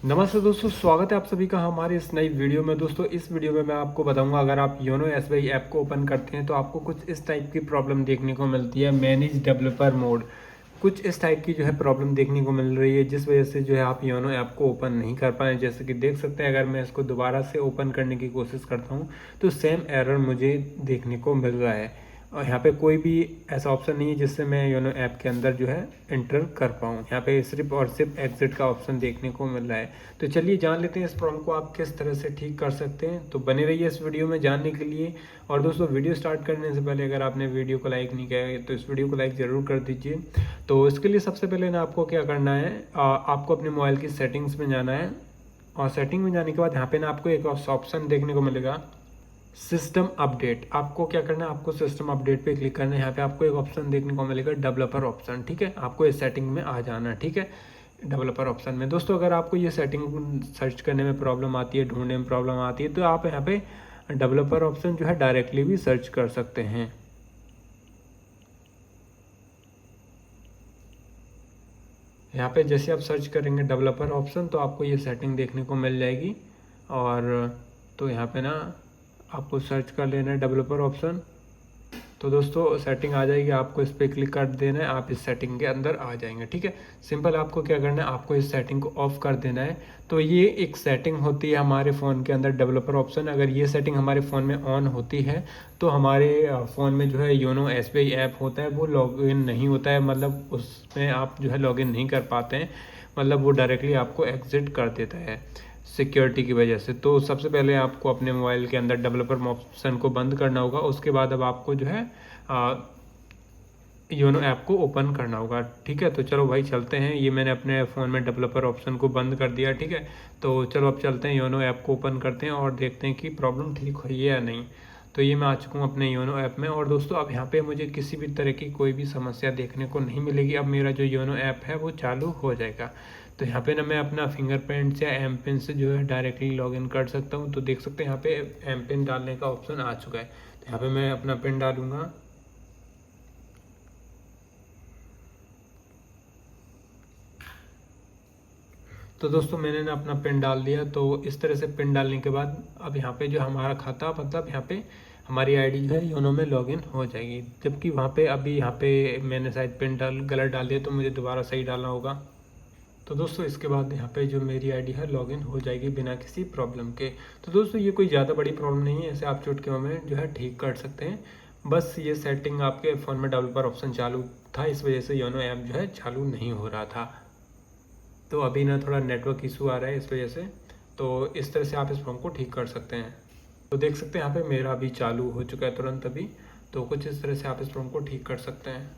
नमस्ते दोस्तों, स्वागत है आप सभी का हमारे इस नई वीडियो में। दोस्तों इस वीडियो में मैं आपको बताऊंगा, अगर आप योनो एसबीआई ऐप को ओपन करते हैं तो आपको कुछ इस टाइप की प्रॉब्लम देखने को मिलती है। मैनेज डेवलपर मोड, कुछ इस टाइप की जो है प्रॉब्लम देखने को मिल रही है, जिस वजह से जो है आप योनो ऐप को ओपन नहीं कर पाए। जैसे कि देख सकते हैं, अगर मैं इसको दोबारा से ओपन करने की कोशिश करता हूँ तो सेम एरर मुझे देखने को मिल रहा है। और यहाँ पे कोई भी ऐसा ऑप्शन नहीं है जिससे मैं योनो ऐप के अंदर जो है एंटर कर पाऊँ। यहाँ पे सिर्फ और सिर्फ एग्जिट का ऑप्शन देखने को मिल रहा है। तो चलिए जान लेते हैं इस प्रॉब्लम को आप किस तरह से ठीक कर सकते हैं। तो बने रहिए इस वीडियो में जानने के लिए। और दोस्तों वीडियो स्टार्ट करने से पहले अगर आपने वीडियो को लाइक नहीं किया है तो इस वीडियो को लाइक ज़रूर कर दीजिए। तो इसके लिए सबसे पहले ना आपको क्या करना है, आपको अपने मोबाइल की सेटिंग्स में जाना है। और सेटिंग में जाने के बाद यहाँ पे ना आपको एक ऑप्शन देखने को मिलेगा, सिस्टम अपडेट। आपको क्या करना है, आपको सिस्टम अपडेट पे क्लिक करना है। यहाँ पे आपको एक ऑप्शन देखने को मिलेगा डेवलपर ऑप्शन, ठीक है। आपको इस सेटिंग में आ जाना है, ठीक है, डेवलपर ऑप्शन में। दोस्तों अगर आपको ये सेटिंग सर्च करने में प्रॉब्लम आती है, ढूंढने में प्रॉब्लम आती है, तो आप यहाँ पे डेवलपर ऑप्शन जो है डायरेक्टली भी सर्च कर सकते हैं। यहाँ पे जैसे आप सर्च करेंगे डेवलपर ऑप्शन तो आपको ये सेटिंग देखने को मिल जाएगी। और तो यहाँ पे ना आपको सर्च कर लेना है डेवलपर ऑप्शन। तो दोस्तों सेटिंग आ जाएगी, आपको इस पर क्लिक कर देना है, आप इस सेटिंग के अंदर आ जाएंगे, ठीक है। सिंपल आपको क्या करना है, आपको इस सेटिंग को ऑफ कर देना है। तो ये एक सेटिंग होती है हमारे फ़ोन के अंदर, डेवलपर ऑप्शन। अगर ये सेटिंग हमारे फ़ोन में ऑन होती है तो हमारे फ़ोन में जो है योनो एसबीआई ऐप होता है वो लॉगिन नहीं होता है, मतलब उसमें आप जो है लॉगिन नहीं कर पाते हैं, मतलब वो डायरेक्टली आपको एग्जिट कर देता है सिक्योरिटी की वजह से। तो सबसे पहले आपको अपने मोबाइल के अंदर डेवलपर ऑप्शन को बंद करना होगा। उसके बाद अब आपको जो है योनो ऐप को ओपन करना होगा, ठीक है। तो चलो भाई चलते हैं, ये मैंने अपने फ़ोन में डेवलपर ऑप्शन को बंद कर दिया, ठीक है। तो चलो अब चलते हैं, योनो ऐप को ओपन करते हैं और देखते हैं कि प्रॉब्लम ठीक हुई है या नहीं। तो ये मैं आ चुका हूँ अपने योनो ऐप में। और दोस्तों अब यहाँ पे मुझे किसी भी तरह की कोई भी समस्या देखने को नहीं मिलेगी। अब मेरा जो योनो ऐप है वो चालू हो जाएगा। तो यहाँ पे ना मैं अपना फिंगरप्रिंट या एम पिन से जो है डायरेक्टली लॉगिन कर सकता हूँ। तो देख सकते हैं यहाँ पे एम पिन डालने का ऑप्शन आ चुका है। तो यहाँ पे मैं अपना पिन डालूंगा। तो दोस्तों मैंने ना अपना पिन डाल दिया। तो इस तरह से पिन डालने के बाद अब यहाँ पे जो हमारा खाता, मतलब यहाँ पे हमारी आईडी जो है योनो में लॉगिन हो जाएगी। जबकि वहाँ पे अभी यहाँ पे मैंने शायद पिन गलत डाल दिया, तो मुझे दोबारा सही डालना होगा। तो दोस्तों इसके बाद यहाँ पे जो मेरी आईडी है लॉगिन हो जाएगी बिना किसी प्रॉब्लम के। तो दोस्तों ये कोई ज़्यादा बड़ी प्रॉब्लम नहीं है, ऐसे आप चुटकियों में जो है ठीक कर सकते हैं। बस ये सेटिंग आपके फ़ोन में डेवलपर ऑप्शन चालू था, इस वजह से योनो ऐप जो है चालू नहीं हो रहा था। तो अभी ना थोड़ा नेटवर्क इशू आ रहा है इस वजह से। तो इस तरह से आप इस प्रॉब्लम को ठीक कर सकते हैं। तो देख सकते हैं यहाँ पे मेरा अभी चालू हो चुका है तुरंत अभी। तो कुछ इस तरह से आप इस प्रॉब्लम को ठीक कर सकते हैं।